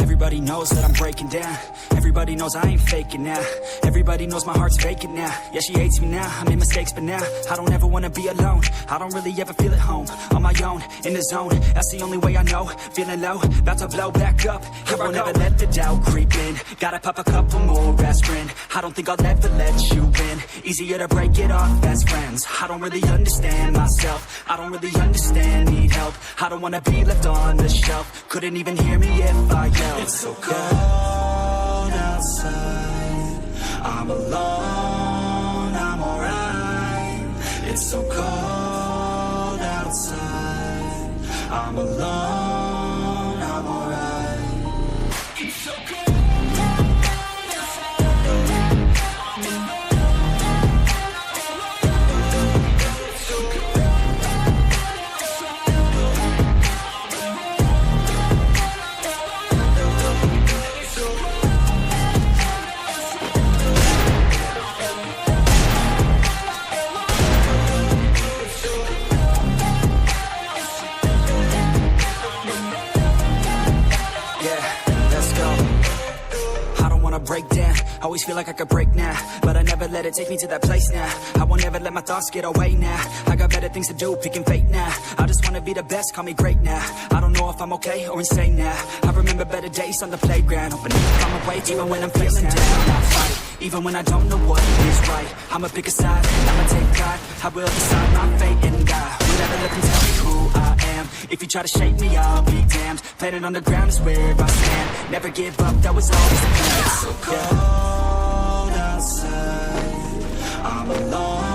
Everybody knows that I'm breaking down. Everybody knows I ain't faking now. Everybody knows my heart's vacant now. Yeah, she hates me now, I made mistakes but now I don't ever wanna be alone. I don't really ever feel at home. On my own, in the zone, that's the only way I know. Feeling low, about to blow back up. Here I never let the doubt creep in. Gotta pop a couple more aspirin. I don't think I'll ever let you in. Easier to break it off best friends. I don't really understand myself. I don't really understand, need help. I don't wanna be left on the shelf. Couldn't even hear me if I yelled. It's so cold outside, I'm alone, I'm alright. It's so cold outside, I'm alone, I'm alright. It's so cold. Break down, always feel like I could break now, but I never let it take me to that place now. I won't ever let my thoughts get away now. I got better things to do, picking fate now. I just wanna be the best, call me great now. I don't know if I'm okay or insane now. I remember better days on the playground, hoping to find my way even when I'm feeling down. I fight, even when I don't know what is right. I'ma pick a side, I'ma take pride. I will decide my fate and die. Will never let them tell me who I am. If you try to shake me, I'll be damned. Planet on the ground is where I stand. Never give up, that was always the plan. It's so cold outside, I'm alone.